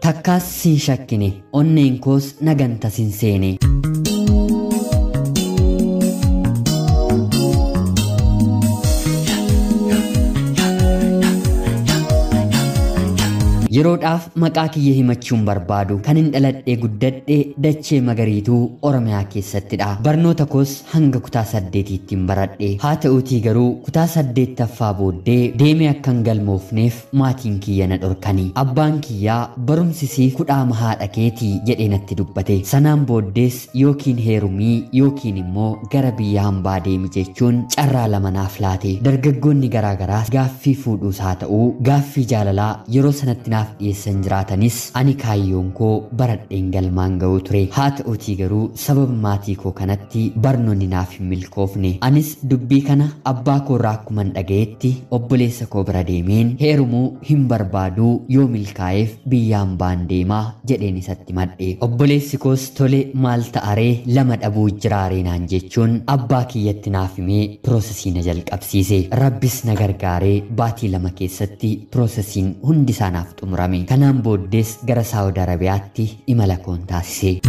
Takkaaf Si Hin Shakkine onneen koos naganta sin seene. Yeroodhaaf maqaa kiyya himachuun barbaadu kan hin dhaladhee guddadhee dachee magariituu Oromiyaa keessattidha. Barnoota koos hanga kutaa 8tti baradhe. Haa ta'uutii garuu kutaa 8ffaa booddee deemee akkan galmoofneef maatiin kiyya na dhorkani. Abbaan kiyyaa barumsisiif kudhaama haadha keetii jedhee natti dubbate. Sanaan booddees yookiin heerumii yookiin immoo gara biyya hambaa deemi jechuun carraa lama naaf laate. Dargaggoonni garaagaraas gaaffii fuudhuus haa ta'uu gaaffii jaalalaa yeroo sanatti naaf dhiyeessan jiraatanis ani kaayyoon koo baradheen galmaan ga'uu ture. Haa ta'uutii garuu sababa maatii koo kanatti barnoonni naaf hin milkoofne. Anis dubbii kana abbaa koo irraa akkuman dhagayetti obboleessa koo bira deemeen heerumuu hin barbaaduu yoo milkaa'eef biyya hambaan deemaa jedheen isatti madhe. Obboleessi koos tole maal ta'aree lama dhabuu jiraaree naan jechuun abbaa kiyyatti naaf himee piroosesii na jalqabsiise. Rabbis na gargaaree baatii 2 keessatti piroosesiin hundi isaa naaf xumurame. Kanaan booddees gara Saawud Arabiyaatti imala koon taasise.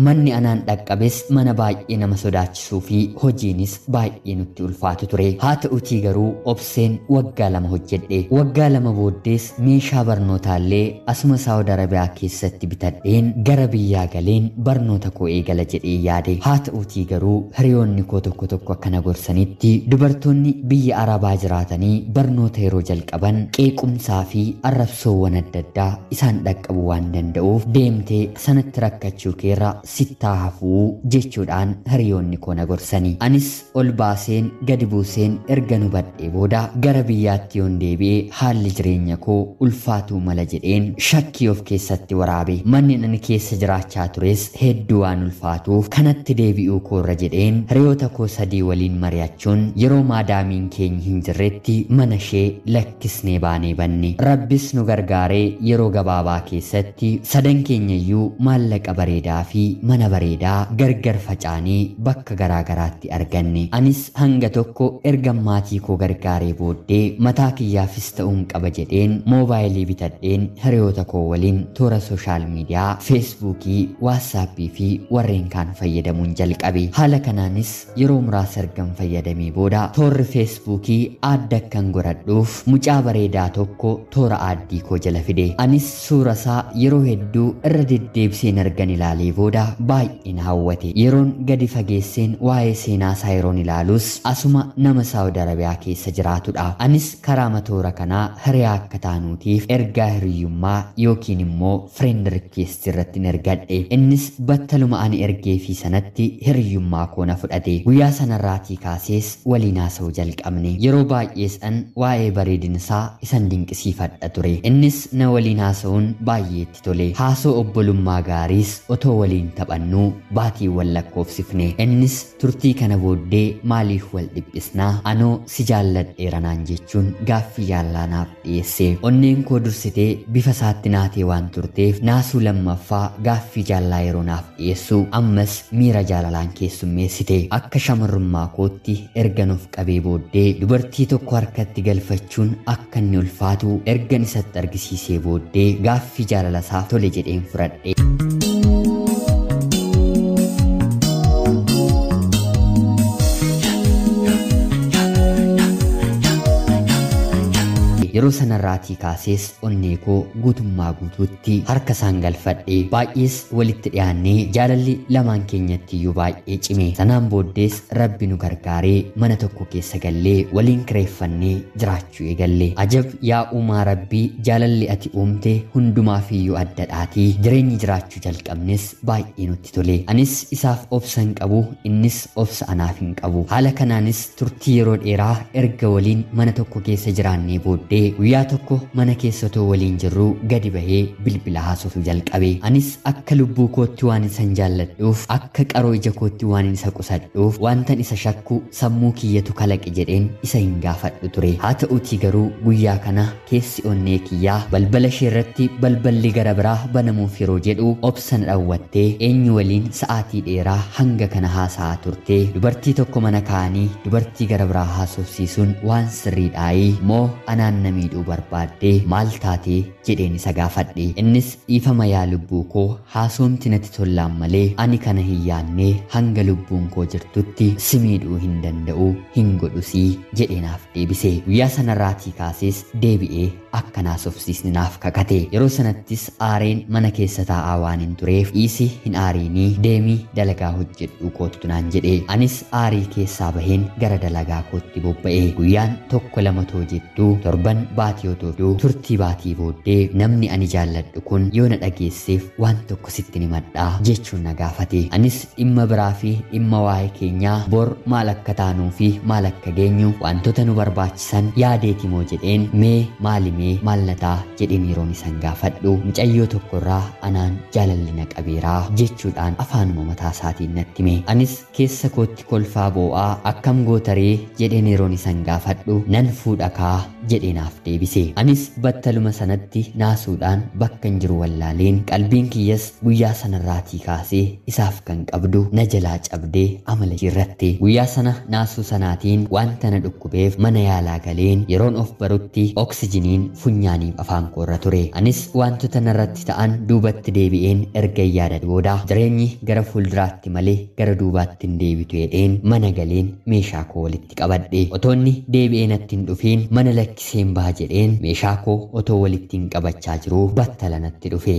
Manni anaan dhaqqabes mana baay'ee nama sodaachisuu fi hojiinis baay'ee nutti ulfaatu ture. Haa ta'uutii garuu obseen waggaa 2 hojjedhe. Waggaa 2 booddees meeshaa barnootaallee asuma Saawud Arabiyaa keessatti bitadheen gara biyyaa galeen barnoota koo eegala jedhee yaade. Haa ta'uutii garuu hiriyoonni koo tokko akkana gorsanitti dubartoonni biyya Arabaa jiraatanii barnoota yeroo jalqaban qeequmsaa fi arrabsoowwan adda addaa isaan dhaqqabu waan danda'uuf deemtee sanatti rakkachuu keerra sittaa hafuu jechuudhaan hiriyoonni koo na gorsanii. Anis ol baaseen gadi buuseen erga nu badhee booda gara biyyaatti yoon deebi'ee haalli jireenya koo ulfaatuu mala jedheen shakkii of keessatti waraabe. Manni ani keessa jiraachaa tures hedduu waan ulfaatuuf kanatti deebi'uu koorra jedheen hiriyoota koo 3 waliin mari'achuun yeroo maadaamiin keenya hin jirretti mana ishee lakkisnee baanee banne. Rabbis nu gargaaree yeroo gabaabaa keessatti 3 keenyayyuu maallaqa bareedaa fi mana bareedaa gargar facaanii bakka garaagaraatti arganne. Anis hanga tokko erga maatii koo gargaaree booddee mataa kiyyaafis ta'uun qaba jedheen moobaayilii bitadheen hiriyoota koo waliin toora sooshaal miidiyaa feesbuukii, waatsaappii fi warreen kaan fayyadamuun jalqabe. Haala kanaanis yeroo muraasa ergan fayyadamee booda toorri feesbuukii aadda akkan godhadhuuf mucaa bareedaa tokko toora aaddii koo jala fide. Anis suura isaa yeroo hedduu irra deddeebiseen argan ilaalee booda baay'ee na hawwate. Yeroon gadi fageesseen waa'ee seenaa isaa yeroon ilaalus asuma nama Saawud Arabiyaa keessa jiraatudha. Anis karaa toora kanaa hiriyaa akka taanuutiif ergaa hiriyyummaa yookiin immoo friend request irratti ergadhe. Innis battaluma ani ergee fi sanatti hiriyyummaa koo na fudhate. Guyyaa sanarraatii kaasees waliin haasa'uu jalqabne. Yeroo baay'ees waa'ee bareedina isaa isan dinqisiifadha ture. Innis na waliin haasa'uun baay'eetti tole. Haasoo obbolummaa gaariis otoo waliin taphannu baatiiwwan lakkoofsifne. Innis turtii kana booddee maaliif wal dhiphisnaa anoo si jaalladheera naan jechuun gaaffii jaalalaa naaf dhiyeesse. Onneen koo dursitee bifa isaatti naatee waan turteef naasuu lammaffaa gaaffii jaalalaa yeroo naaf dhiyeessu ammas miira jaalalaan keessummeessite. Akka shamarrummaa kootti erga nuuf qabee booddee dubartii tokko harkatti galfachuun akka inni ulfaatu ergan isatti argisiisee booddee gaaffii jaalala isaa tole jedheen fudhadhe. Yeroo sanarraatii kaasees onnee koo guutummaa guutuutti harka isaan galfadhe. Baay'ees walitti dhiyaannee jaalalli lamaan keenyatti iyyuu baay'ee cime. Sanaan booddees Rabbi nu gargaaree mana tokko keessa gallee waliin kireeffannee jiraachuu eegalle. Ajab yaa uumaa Rabbii, jaalalli ati uumte hundumaaf iyyuu addadhaatii. Jireenyi jiraachuu jalqabnes baay'ee nutti tole. Anis isaaf obsa hin qabu, innis obsa anaaf hin qabu. Haala kanaanis turtii yeroo dheeraa erga waliin mana tokko keessa jiraannee booddee guyyaa tokko mana keessatoo waliin jirru gadi bahee bilbila haasofuu jalqabe. Anis akka lubbuu kootti waan isan jaalladhuuf akka qaroo ija kootti waan isa qusadhuuf wantan isa shakku sammuu kiyyatu kalaqe jedheen isa hin gaafadhu ture. Haa ta'uutii garuu guyyaa kana keessi onnee kiyyaa balbala ishee irratti balballi gara biraa banamuuf yeroo jedhu obsan dhawwattee eenyu waliin sa'aatii dheeraa hanga kana haasa'aa turte. Dubartii tokko mana kaanii dubartii gara biraa haasofsiisuun waan sirriidhaayii moo anaan na miidhuu barbaaddee maal taatee jedheen isa gaafadhe. Innis dhiifama yaa lubbuu koo haasomti natti tollaan malee ani kana hin yaannee hanga lubbuun koo jirtutti si miidhuu hin danda'u hin godhusii jedheenaaf deebise. Guyyaa sanarraatii kaasees deebi'ee akka haasofsiisni naaf kakate. Yeroo sanattis aareen mana keessa taa'aa waan hin tureef dhiisi hin aariinii deemii dalagaa hojjedhu koottu naan jedhe. Anis aarii keessaa baheen gara dalagaa kootti bobba'e. Guyyaan tokko lama too jettu torban baatii otoo turtii baatii booddee namni ani jaalladhu kun yoo na dhageesseef waan tokko sitti himadhaa jechuun na gaafate. Anis dhimma biraa fi dhimma waa'ee keenyaa bor maal akka taanuu fi maal akka geenyu wantoota nu barbaachisan yaadeeti moo jedheen mee maal nataa jedheen yeroon isan gaafadhu mucayyoo tokkorraa anaan jaalalli na qabeeraa jechuudhaan afaanuma mataa isaatiin natti hime. Anis keessa kootti kolfaa boo'aa akkam gootaree jedheen yeroon isan gaafadhu nan fuudhakaa jedheenaaf deebise. Anis battaluma sanatti naasuudhaan bakka hin jiru wallaaleen qalbiin kiyyas guyyaa sanarraatii kaasee isaaf kan qabdu na jalaa cabdee amala jirratte. Guyyaa sana naasuu sanaatiin wanta na dhukkubeef mana yaalaa galeen yeroon of barutti oksijiniin funyaaniif afaan koorra ture. Anis wantoota narratti ta'an duubatti deebi'een erga yaadadhe booda jireenyi gara fuulduraatti malee gara duubaatti hin deebitu jedheen mana galeen meeshaa koo walitti qabadhe. Otoonni deebi'ee natti hin dhufiin mana lakkiseen baha jedheen meeshaa koo otoo walitti hin qabachaa jiruu battala natti dhufe.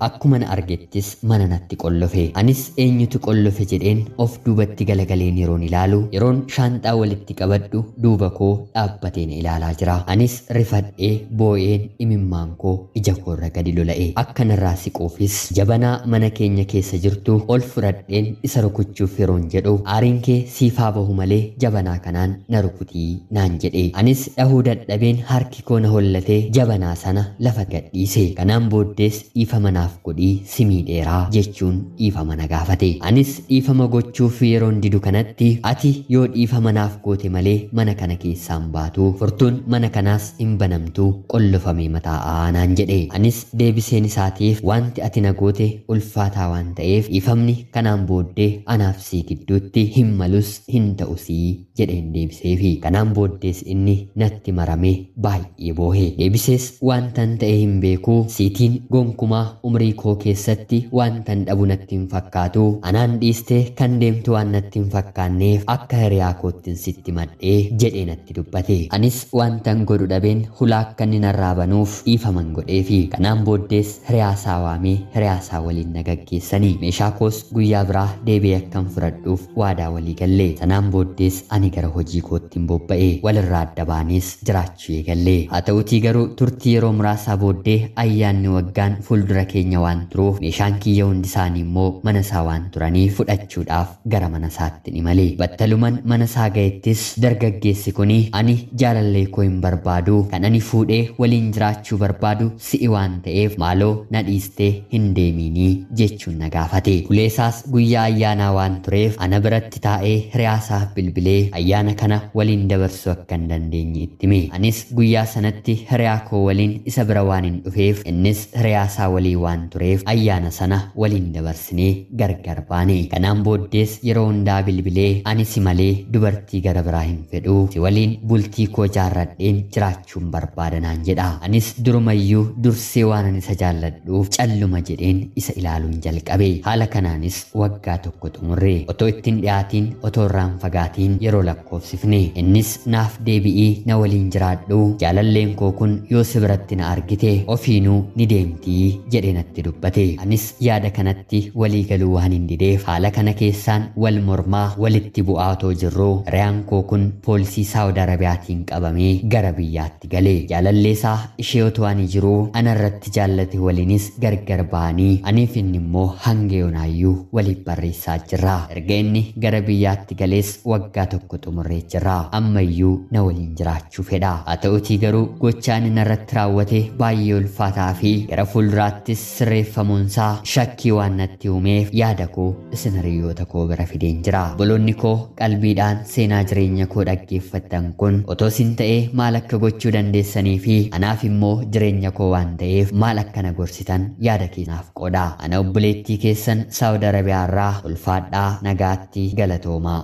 Akkuma na argettis mana natti qollofe. Anis eenyutu qollofe jedheen of duubatti galagaleen yeroon ilaalu yeroon shaanxaa walitti qabadhu duuba koo dhaabbatee na ilaalaa jira. Anis rifadhee boo'een imimmaan koo ija koorra gadi lola'e. Akka narraa siquufis jabanaa mana keenya keessa jirtu ol fudhadheen isa rukuchuuf yeroon jedhu aariin kee siifaa bahu malee jabanaa kanaan na rukutii naan jedhe. Anis dhahuu dadhabeen harki koo na hollatee jabanaa sana lafa gadhiise. Kanaan booddees dhiifama naaf godhii si miidheeraa jechuun dhiifama na gaafate. Anis dhiifama gochuuf yeroon didu kanatti ati yoo dhiifama naaf goote malee mana kana keessaan baatu furtuun mana kanaas hin banamtu qollofamee mataa'aa naan jedhe. Anis deebiseen isaatiif wanti ati na goote ulfaataa waan ta'eef dhiifamni kanaan booddee anaaf sii gidduutti hin malus hin ta'usii jedheen deebiseefi kanaan booddees inni natti marame baay'ee boohe. Deebisees wantan ta'e hin beekuu siitiin gonkumaa umrii koo keessatti wantan dhabu natti hin fakkaatu anaan dhiistee kan deemtu waan natti hin fakkaanneef akka hiriyaa koottin sitti madhee jedhee natti dubbate. Anis wantan godhu dhabeen hulaa akka inni narraa banuuf dhiifaman godheefi kanaan booddees hiriyaasaa waamee hiriyaasaa waliin na gaggeessanii meeshaa koos guyyaa biraa deebi'ee akkan fudhadhuuf waadaa walii galle. Sanaan booddees ani gara hojii koottiin bobba'e walirraa adda baanees jiraachuu eegalle. Haa ta'utii garuu turtii yeroo muraasaa booddee ayyaanni waggaan fuuldura keenya waan turuuf meeshaan kiyya hundi isaanii immoo mana isaa waan turaniif fudhachuudhaaf gara mana isaatti imale. Battaluman mana isaa ga'ettis dargaggeessi kuni ani jaalallee koo hin barbaadu kan ani fuudhee waliin jiraachuu barbaadu si'i waan ta'eef maaloo na dhiistee hin deeminii jechuun na gaafate. Kuleesaas guyyaa ayyaanaa waan tureef ana biratti taa'ee hiriyaasaaf bilbilee ayyaana kana waliin dabarsuu akka hin dandeenye itti hime. Anis guyyaa sanatti hiriyaa koo waliin isa bira waan hin dhufeef innis hiriyaasaa walii waan tureef ayyaana sana waliin dabarsinee gargar baane. Kanaan booddees yeroo hundaa bilbilee ani si malee dubartii gara biraa hin fedhu si waliin bultii koo jaarradheen jiraachuun barbaada naan jedha. Anis durumayyuu dursee waan ani isa jaalladhuuf calluma jedheen isa ilaaluun jalqabe. Haala kanaanis waggaa tokko xumurre. Otoo ittiin dhiyaatiin otoo irraan fagaatiin yeroo lakkoofsifne innis naaf deebi'ii na waliin jiraadhu jaalalleen koo kun yoo si biratti na argite ofiinuu ni deemtii jedhee natti dubbate. Anis yaada kanatti walii galuu waan hin dideef haala kana keessaan wal mormaa walitti bu'aatoo jirru riyaan koo kun poolisii Saawud Arabiyaatiin qabamee gara biyyaatti gale. Jaalalleesaa ishee otoo ani jiruu anarratti jaallate waliinis gargar ba'anii aniif inni immoo hanga yoonaayyuu waliif barreessaa jirra. Erga inni gara biyyaatti galees waggaa tokko xumurree jirra. Ammayyuu na waliin jiraachuu fedha. Haa ta'utii garuu gochaan inni irratti raawwate baay'ee ulfaataa fi gara fuulduraattis sirreeffamuunsaa shakkii waan natti uumeef yaada koo isin hiriyoota koo bira fideen jira. Obboloonni koo qalbiidhaan seenaa jireenya koo dhaggeeffattan kun otoo isin ta'ee maal akka gochuu dandeessanii fi anaaf immoo jireenya koo waan ta'eef maal akka na gorsitan yaada keenyaaf qooda. Ana obboleettii keessan Saawud Arabiyaa irraa ulfaadhaa nagaatti galatoomaa.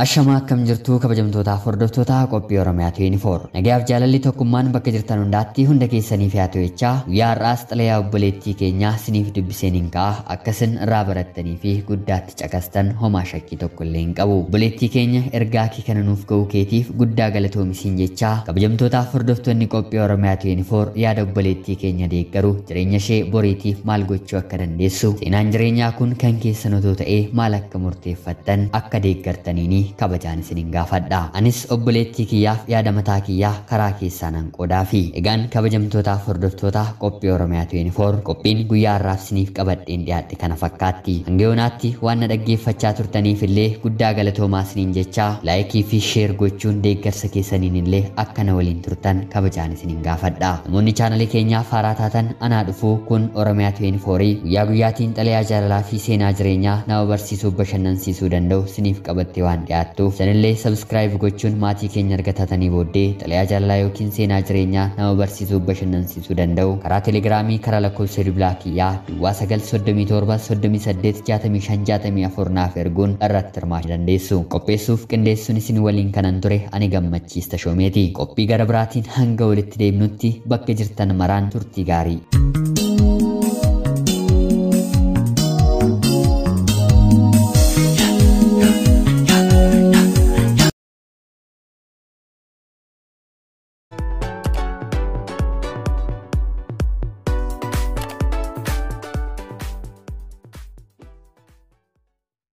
Ashama akkam jirtu kabajamtootaaf hordoftoota qophii Oromiyaa 24. Nagaaf jaalalli tokkummaan bakka jirtan hundaatti hunda keessaniif yaa to'echaa guyyaa har'aas xalayaa obboleettii keenyaa siniif dubbiseen hin ka'a akkasin irraa barattanii fi guddaatti caqastan homaa shakkii tokko illee hin qabu. Obboleettii keenya ergaa kee kana nuuf ga'uu keetiif guddaa galatoomisiin jechaa kabajamtootaaf hordoftoonni qophii Oromiyaa 24 yaada obboleettii keenya deeggaru jireenya ishee boriitiif maal gochuu akka dandeessu seenaan jireenyaa kun kan keessan otoo ta'ee maal akka murteeffattan akka deeggartaniini kabajaan isinin gaafadha. Anis obboleettii kiyyaaf yaada mataa kiyyaa karaa keessaanan qoodaa fi egaan kabajamtootaaf hordoftoota qophii Oromiyaa 24 qophiin guyyaa har'aaf isiniif qabadheen dhiyaadhe kana fakkaatti. Hanga yoonaatti waan na dhaggeeffachaa turtaniif illee guddaa galatoomaa isiniin jechaa laayikii fi sheer gochuun deeggarsa keessaniin illee akka na waliin turtan kabajaan isinin gaafadha. Namoonni chaanalee keenyaaf haaraa taatan anaa dhufuu kun Oromiyaa 24 guyyaa guyyaatiin xalayaa jaalalaa fi seenaa jireenyaa nama barsiisuu bashannansiisuu danda'u isiniif qabattee waan dhiyaattuuf sanillee subscribe gochuun maatii keenya argatatanii booddee xalayaa jaalalaa yookiin seenaa jireenyaa nama barsiisuu bashannansiisuu danda'u karaa telegiraamii karaa lakkoofsa bilbilaa kiyyaa duwwaa 937 naaf erguun irratti hirmaachuu dandeessu. Qopheessuuf qindeessuun isin waliin kanan ture ani gammachiista shoomeeti. Qophii gara biraatiin hanga walitti deemnutti bakka jirtan maraan turtii gaarii.